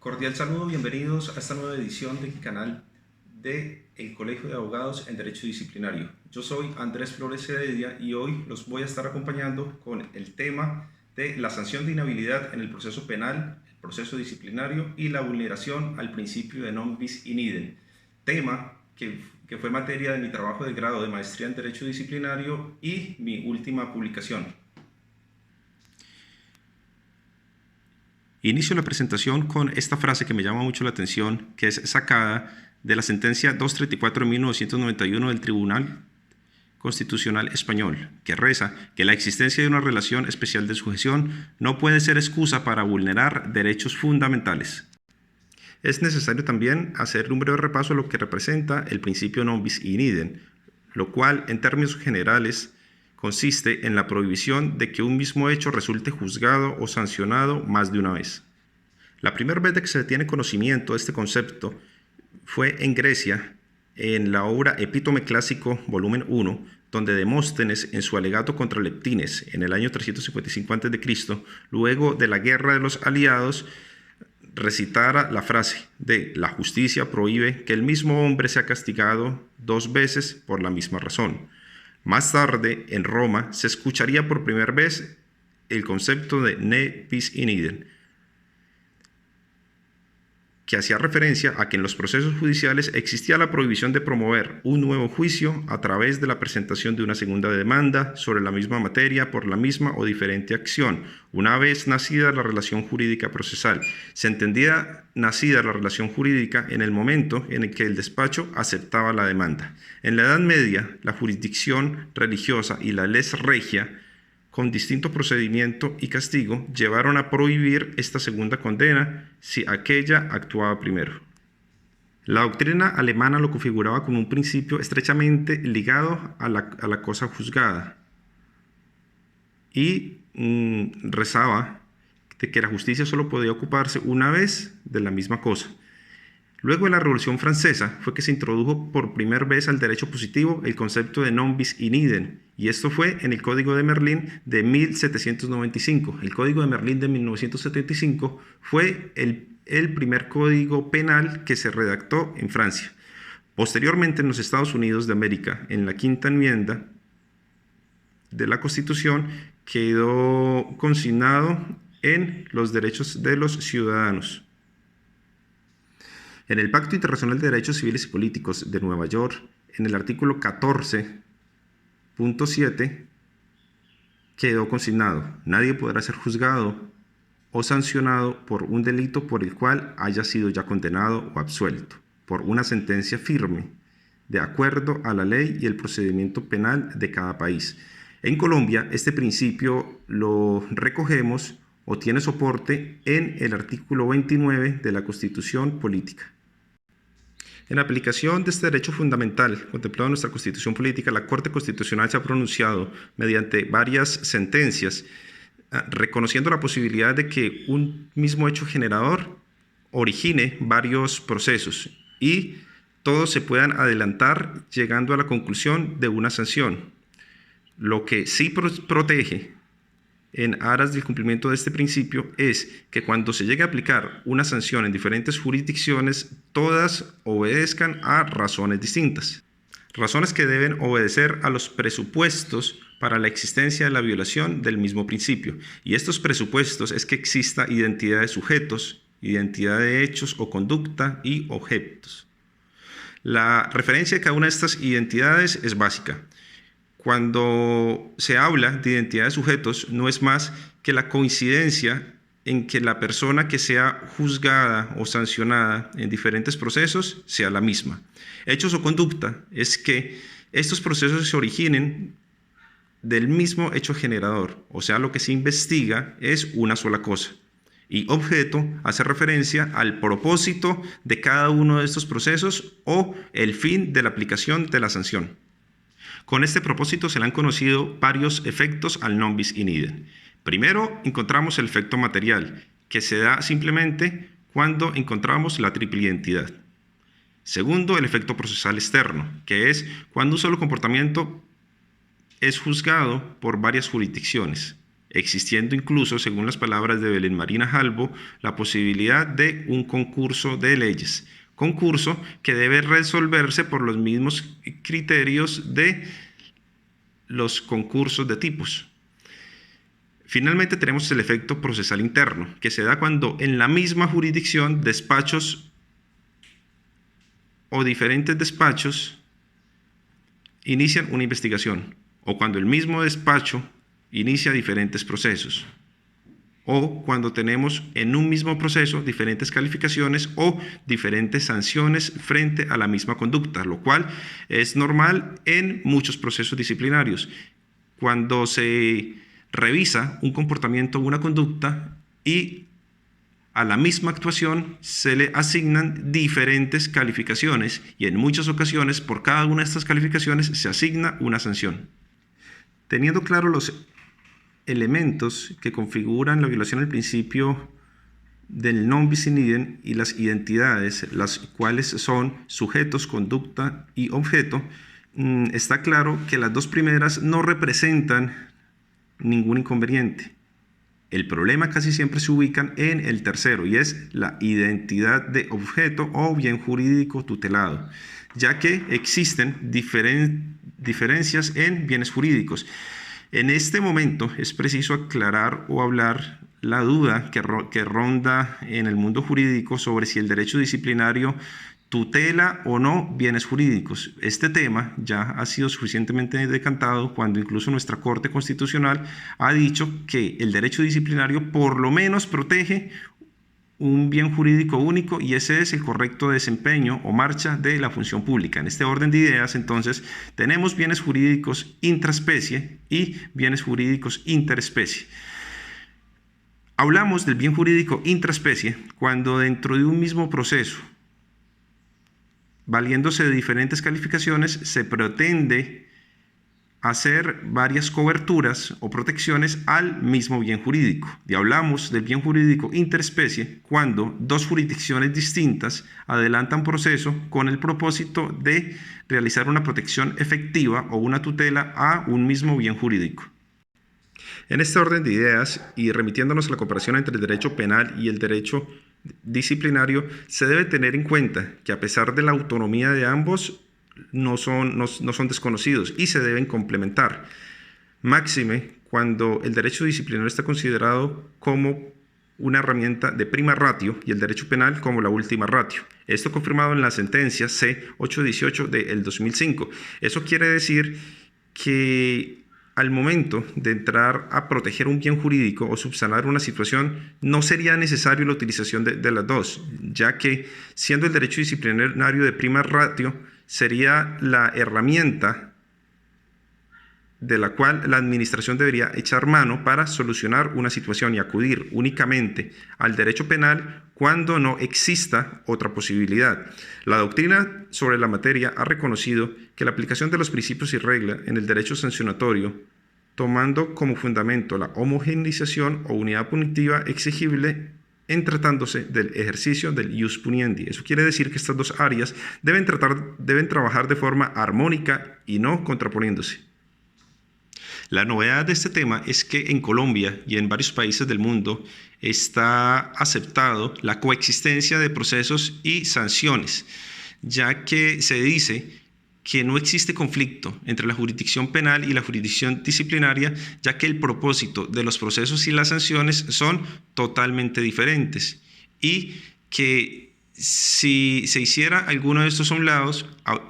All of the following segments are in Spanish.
Cordial saludo, bienvenidos a esta nueva edición del canal de El Colegio de Abogados en Derecho Disciplinario. Yo soy Andrés Flores Heredia y hoy los voy a estar acompañando con el tema de la sanción de inhabilidad en el proceso penal, el proceso disciplinario y la vulneración al principio de non bis in idem, tema que fue materia de mi trabajo de grado de maestría en Derecho Disciplinario y mi última publicación. Inicio la presentación con esta frase que me llama mucho la atención, que es sacada de la sentencia 234 de 1991 del Tribunal Constitucional Español, que reza que la existencia de una relación especial de sujeción no puede ser excusa para vulnerar derechos fundamentales. Es necesario también hacer un breve repaso a lo que representa el principio non bis in idem, lo cual en términos generales consiste en la prohibición de que un mismo hecho resulte juzgado o sancionado más de una vez. La primera vez de que se tiene conocimiento de este concepto fue en Grecia, en la obra Epítome Clásico, volumen 1, donde Demóstenes, en su alegato contra Leptines, en el año 355 a.C., luego de la guerra de los aliados, recitara la frase de «La justicia prohíbe que el mismo hombre sea castigado 2 veces por la misma razón». Más tarde, en Roma, se escucharía por primera vez el concepto de ne bis in idem, que hacía referencia a que en los procesos judiciales existía la prohibición de promover un nuevo juicio a través de la presentación de una segunda demanda sobre la misma materia por la misma o diferente acción, una vez nacida la relación jurídica procesal. Se entendía nacida la relación jurídica en el momento en el que el despacho aceptaba la demanda. En la Edad Media, la jurisdicción religiosa y la lex regia, con distinto procedimiento y castigo, llevaron a prohibir esta segunda condena si aquella actuaba primero. La doctrina alemana lo configuraba como un principio estrechamente ligado a la cosa juzgada y rezaba de que la justicia solo podía ocuparse una vez de la misma cosa. Luego de la Revolución Francesa fue que se introdujo por primera vez al derecho positivo el concepto de non bis in idem, y esto fue en el Código de Merlín de 1795. El Código de Merlín de 1975 fue el primer código penal que se redactó en Francia. Posteriormente, en los Estados Unidos de América, en la quinta enmienda de la Constitución, quedó consignado en los derechos de los ciudadanos. En el Pacto Internacional de Derechos Civiles y Políticos de Nueva York, en el artículo 14.7, quedó consignado: nadie podrá ser juzgado o sancionado por un delito por el cual haya sido ya condenado o absuelto por una sentencia firme, de acuerdo a la ley y el procedimiento penal de cada país. En Colombia, este principio lo recogemos o tiene soporte en el artículo 29 de la Constitución Política. En aplicación de este derecho fundamental contemplado en nuestra Constitución Política, la Corte Constitucional se ha pronunciado mediante varias sentencias, reconociendo la posibilidad de que un mismo hecho generador origine varios procesos y todos se puedan adelantar llegando a la conclusión de una sanción. Lo que sí protege en aras del cumplimiento de este principio es que cuando se llegue a aplicar una sanción en diferentes jurisdicciones, todas obedezcan a razones distintas. Razones que deben obedecer a los presupuestos para la existencia de la violación del mismo principio. Y estos presupuestos es que exista identidad de sujetos, identidad de hechos o conducta y objetos. La referencia de cada una de estas identidades es básica. Cuando se habla de identidad de sujetos, no es más que la coincidencia en que la persona que sea juzgada o sancionada en diferentes procesos sea la misma. Hechos o conducta es que estos procesos se originen del mismo hecho generador, o sea, lo que se investiga es una sola cosa. Y objeto hace referencia al propósito de cada uno de estos procesos o el fin de la aplicación de la sanción. Con este propósito se le han conocido varios efectos al non bis in idem. Primero, encontramos el efecto material, que se da simplemente cuando encontramos la triple identidad. Segundo, el efecto procesal externo, que es cuando un solo comportamiento es juzgado por varias jurisdicciones. existiendo incluso, según las palabras de Belén Marina Jalbo, la posibilidad de un concurso de leyes. Concurso que debe resolverse por los mismos criterios de los concursos de tipos. Finalmente tenemos el efecto procesal interno, que se da cuando en la misma jurisdicción despachos o diferentes despachos inician una investigación, o cuando el mismo despacho inicia diferentes procesos, o cuando tenemos en un mismo proceso diferentes calificaciones o diferentes sanciones frente a la misma conducta, lo cual es normal en muchos procesos disciplinarios. Cuando se revisa un comportamiento o una conducta y a la misma actuación se le asignan diferentes calificaciones y en muchas ocasiones por cada una de estas calificaciones se asigna una sanción. Teniendo claro los elementos que configuran la violación del principio del non bis in idem y las identidades, las cuales son sujetos, conducta y objeto, está claro que las dos primeras no representan ningún inconveniente. El problema casi siempre se ubican en el tercero y es la identidad de objeto o bien jurídico tutelado, ya que existen diferencias en bienes jurídicos. En este momento es preciso aclarar o hablar la duda que ronda en el mundo jurídico sobre si el derecho disciplinario tutela o no bienes jurídicos. Este tema ya ha sido suficientemente decantado cuando incluso nuestra Corte Constitucional ha dicho que el derecho disciplinario por lo menos protege un bien jurídico único y ese es el correcto desempeño o marcha de la función pública. En este orden de ideas, entonces, tenemos bienes jurídicos intraespecie y bienes jurídicos interespecie. Hablamos del bien jurídico intraespecie cuando dentro de un mismo proceso, valiéndose de diferentes calificaciones, se pretende hacer varias coberturas o protecciones al mismo bien jurídico. Y hablamos del bien jurídico interespecie cuando dos jurisdicciones distintas adelantan proceso con el propósito de realizar una protección efectiva o una tutela a un mismo bien jurídico. En este orden de ideas y remitiéndonos a la comparación entre el derecho penal y el derecho disciplinario, se debe tener en cuenta que a pesar de la autonomía de ambos, no son desconocidos y se deben complementar. Máxime cuando el derecho disciplinario está considerado como una herramienta de prima ratio y el derecho penal como la última ratio. Esto confirmado en la sentencia C-818 del 2005. Eso quiere decir que al momento de entrar a proteger un bien jurídico o subsanar una situación, no sería necesario la utilización de las dos, ya que siendo el derecho disciplinario de prima ratio, sería la herramienta de la cual la administración debería echar mano para solucionar una situación y acudir únicamente al derecho penal cuando no exista otra posibilidad. La doctrina sobre la materia ha reconocido que la aplicación de los principios y reglas en el derecho sancionatorio, tomando como fundamento la homogeneización o unidad punitiva exigible en tratándose del ejercicio del ius puniendi. Eso quiere decir que estas dos áreas deben trabajar de forma armónica y no contraponiéndose. La novedad de este tema es que en Colombia y en varios países del mundo está aceptado la coexistencia de procesos y sanciones, ya que se dice que no existe conflicto entre la jurisdicción penal y la jurisdicción disciplinaria, ya que el propósito de los procesos y las sanciones son totalmente diferentes y que si se hiciera alguno de estos a un lado,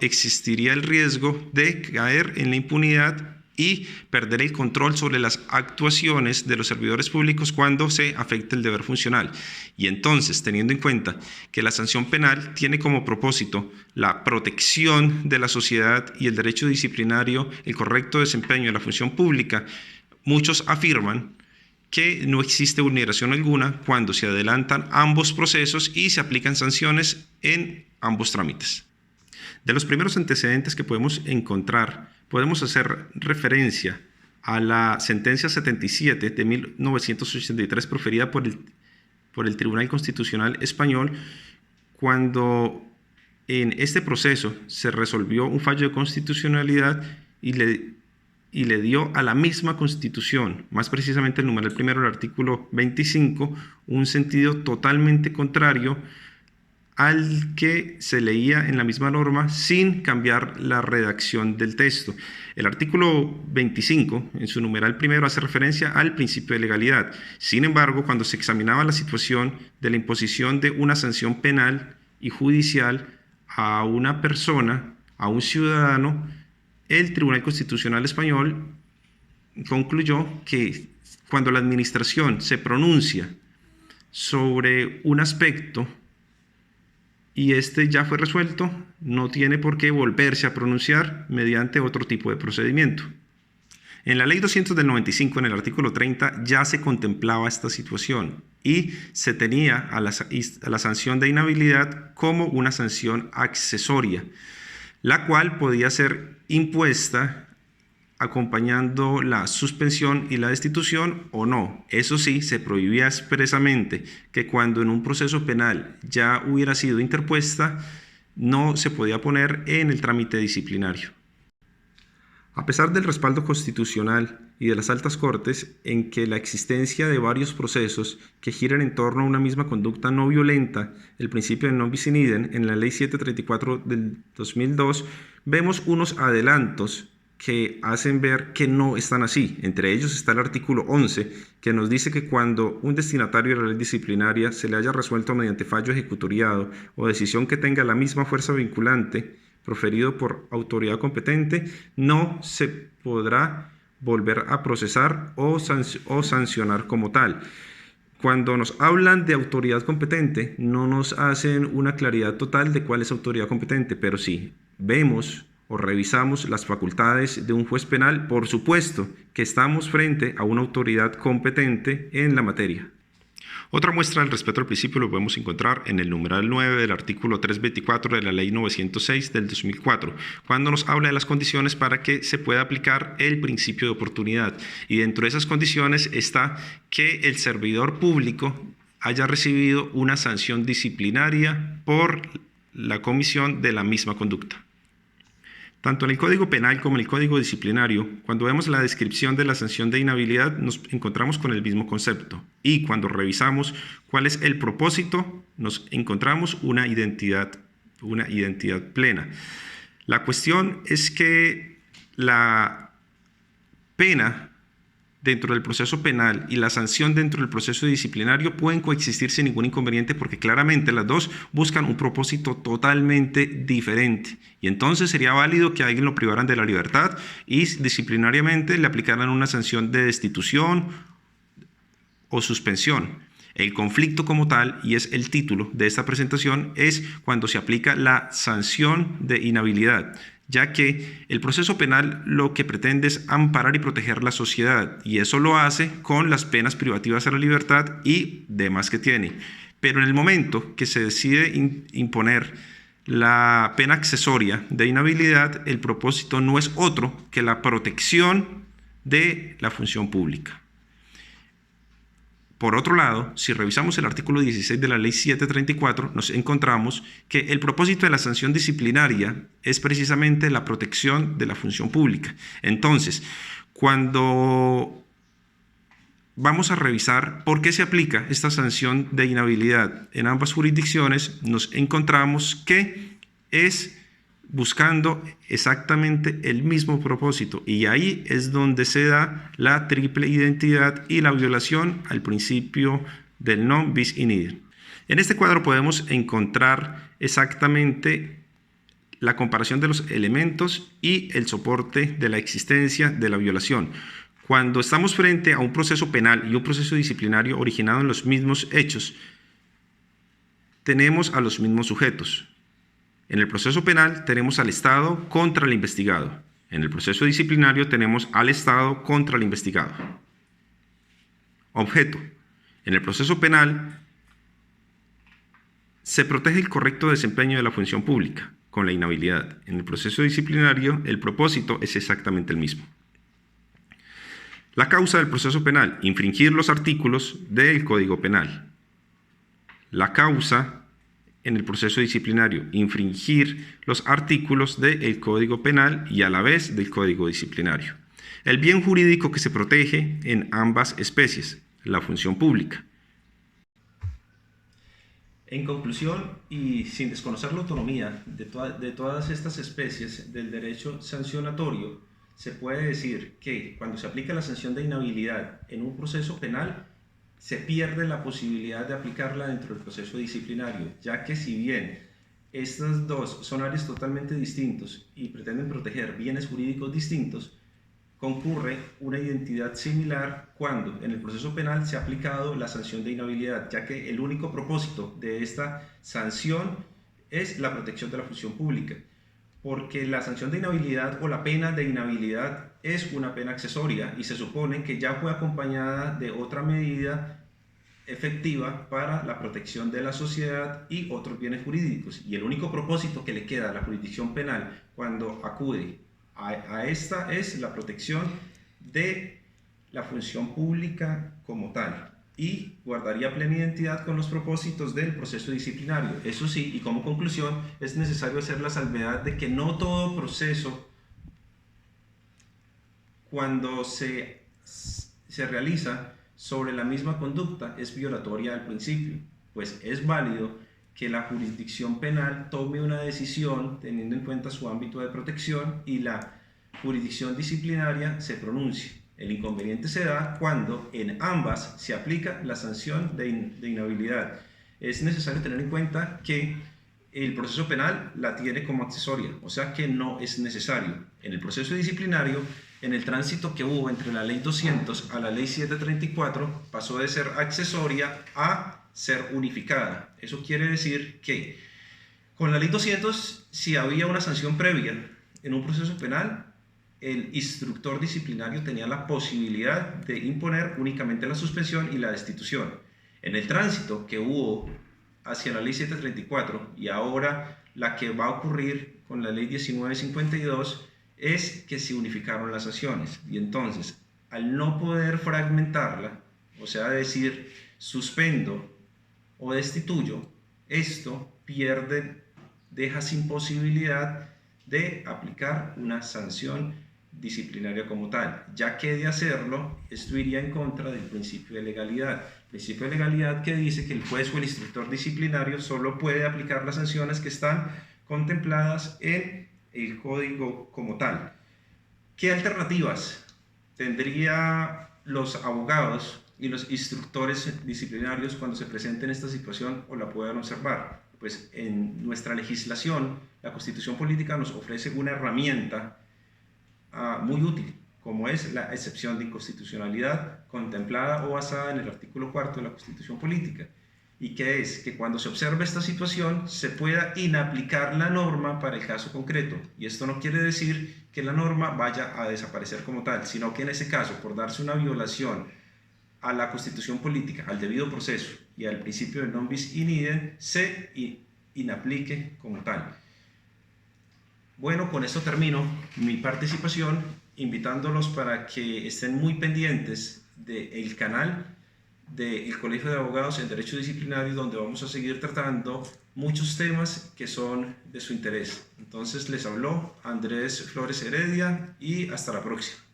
existiría el riesgo de caer en la impunidad y perder el control sobre las actuaciones de los servidores públicos cuando se afecta el deber funcional. Y entonces, teniendo en cuenta que la sanción penal tiene como propósito la protección de la sociedad y el derecho disciplinario, el correcto desempeño de la función pública, muchos afirman que no existe vulneración alguna cuando se adelantan ambos procesos y se aplican sanciones en ambos trámites. De los primeros antecedentes que podemos encontrar, podemos hacer referencia a la sentencia 77 de 1983 proferida por el Tribunal Constitucional Español, cuando en este proceso se resolvió un fallo de constitucionalidad y y le dio a la misma Constitución, más precisamente el numeral primero del artículo 25, un sentido totalmente contrario al que se leía en la misma norma sin cambiar la redacción del texto. El artículo 25, en su numeral primero, hace referencia al principio de legalidad. Sin embargo, cuando se examinaba la situación de la imposición de una sanción penal y judicial a una persona, a un ciudadano, el Tribunal Constitucional Español concluyó que cuando la administración se pronuncia sobre un aspecto y este ya fue resuelto, no tiene por qué volverse a pronunciar mediante otro tipo de procedimiento. En la Ley 200 del 95, en el artículo 30, ya se contemplaba esta situación y se tenía a la sanción de inhabilidad como una sanción accesoria, la cual podía ser impuesta acompañando la suspensión y la destitución o no. Eso sí, se prohibía expresamente que cuando en un proceso penal ya hubiera sido interpuesta, no se podía poner en el trámite disciplinario. A pesar del respaldo constitucional y de las altas cortes en que la existencia de varios procesos que giran en torno a una misma conducta no violenta, el principio de non bis in idem, en la Ley 734 del 2002, vemos unos adelantos que hacen ver que no están así. Entre ellos está el artículo 11, que nos dice que cuando un destinatario de la ley disciplinaria se le haya resuelto mediante fallo ejecutoriado o decisión que tenga la misma fuerza vinculante proferido por autoridad competente, no se podrá volver a procesar o sancionar como tal. Cuando nos hablan de autoridad competente, no nos hacen una claridad total de cuál es autoridad competente, pero sí vemos o revisamos las facultades de un juez penal, por supuesto que estamos frente a una autoridad competente en la materia. Otra muestra del respeto al principio lo podemos encontrar en el numeral 9 del artículo 324 de la Ley 906 del 2004, cuando nos habla de las condiciones para que se pueda aplicar el principio de oportunidad. Y dentro de esas condiciones está que el servidor público haya recibido una sanción disciplinaria por la comisión de la misma conducta. Tanto en el Código Penal como en el Código Disciplinario, cuando vemos la descripción de la sanción de inhabilidad, nos encontramos con el mismo concepto. Y cuando revisamos cuál es el propósito, nos encontramos una identidad plena. La cuestión es que la pena dentro del proceso penal y la sanción dentro del proceso disciplinario pueden coexistir sin ningún inconveniente, porque claramente las dos buscan un propósito totalmente diferente. Y entonces sería válido que a alguien lo privaran de la libertad y disciplinariamente le aplicaran una sanción de destitución o suspensión. El conflicto como tal, y es el título de esta presentación, es cuando se aplica la sanción de inhabilidad, ya que el proceso penal lo que pretende es amparar y proteger la sociedad, y eso lo hace con las penas privativas a la libertad y demás que tiene. Pero en el momento que se decide imponer la pena accesoria de inhabilidad, el propósito no es otro que la protección de la función pública. Por otro lado, si revisamos el artículo 16 de la Ley 734, nos encontramos que el propósito de la sanción disciplinaria es precisamente la protección de la función pública. Entonces, cuando vamos a revisar por qué se aplica esta sanción de inhabilidad en ambas jurisdicciones, nos encontramos que es buscando exactamente el mismo propósito, y ahí es donde se da la triple identidad y la violación al principio del non bis in idem. En este cuadro podemos encontrar exactamente la comparación de los elementos y el soporte de la existencia de la violación. Cuando estamos frente a un proceso penal y un proceso disciplinario originado en los mismos hechos, tenemos a los mismos sujetos. En el proceso penal tenemos al Estado contra el investigado. En el proceso disciplinario tenemos al Estado contra el investigado. Objeto. En el proceso penal se protege el correcto desempeño de la función pública con la inhabilidad. En el proceso disciplinario el propósito es exactamente el mismo. La causa del proceso penal: infringir los artículos del Código Penal. La causa en el proceso disciplinario: infringir los artículos del Código Penal y a la vez del Código Disciplinario. El bien jurídico que se protege en ambas especies, la función pública. En conclusión, y sin desconocer la autonomía de todas estas especies del derecho sancionatorio, se puede decir que cuando se aplica la sanción de inhabilidad en un proceso penal, se pierde la posibilidad de aplicarla dentro del proceso disciplinario, ya que si bien estas dos son áreas totalmente distintos y pretenden proteger bienes jurídicos distintos, concurre una identidad similar cuando en el proceso penal se ha aplicado la sanción de inhabilidad, ya que el único propósito de esta sanción es la protección de la función pública, porque la sanción de inhabilidad o la pena de inhabilidad es una pena accesoria y se supone que ya fue acompañada de otra medida efectiva para la protección de la sociedad y otros bienes jurídicos. Y el único propósito que le queda a la jurisdicción penal cuando acude a esta es la protección de la función pública como tal, y guardaría plena identidad con los propósitos del proceso disciplinario. Eso sí, y como conclusión, es necesario hacer la salvedad de que no todo proceso, cuando se realiza sobre la misma conducta, es violatoria al principio, pues es válido que la jurisdicción penal tome una decisión teniendo en cuenta su ámbito de protección y la jurisdicción disciplinaria se pronuncie. El inconveniente se da cuando en ambas se aplica la sanción de inhabilidad. Es necesario tener en cuenta que el proceso penal la tiene como accesoria, o sea que no es necesario. En el proceso disciplinario, en el tránsito que hubo entre la ley 200 a la ley 734, pasó de ser accesoria a ser unificada. Eso quiere decir que con la ley 200, si había una sanción previa en un proceso penal, el instructor disciplinario tenía la posibilidad de imponer únicamente la suspensión y la destitución. En el tránsito que hubo hacia la ley 734 y ahora la que va a ocurrir con la ley 1952 es que se unificaron las sanciones, y entonces al no poder fragmentarla, o sea decir suspendo o destituyo, esto deja sin posibilidad de aplicar una sanción disciplinaria como tal, ya que de hacerlo, esto iría en contra del principio de legalidad. Principio de legalidad que dice que el juez o el instructor disciplinario solo puede aplicar las sanciones que están contempladas en el código como tal. ¿Qué alternativas tendría los abogados y los instructores disciplinarios cuando se presenten esta situación o la puedan observar? Pues en nuestra legislación, la Constitución Política nos ofrece una herramienta muy útil, como es la excepción de inconstitucionalidad contemplada o basada en el artículo 4 de la Constitución Política, y que es que cuando se observa esta situación se pueda inaplicar la norma para el caso concreto, y esto no quiere decir que la norma vaya a desaparecer como tal, sino que en ese caso, por darse una violación a la Constitución Política, al debido proceso y al principio de non bis in idem, se inaplique como tal. Bueno, con esto termino mi participación, invitándolos para que estén muy pendientes del canal del Colegio de Abogados en Derecho Disciplinario, donde vamos a seguir tratando muchos temas que son de su interés. Entonces les habló Andrés Flores Heredia y hasta la próxima.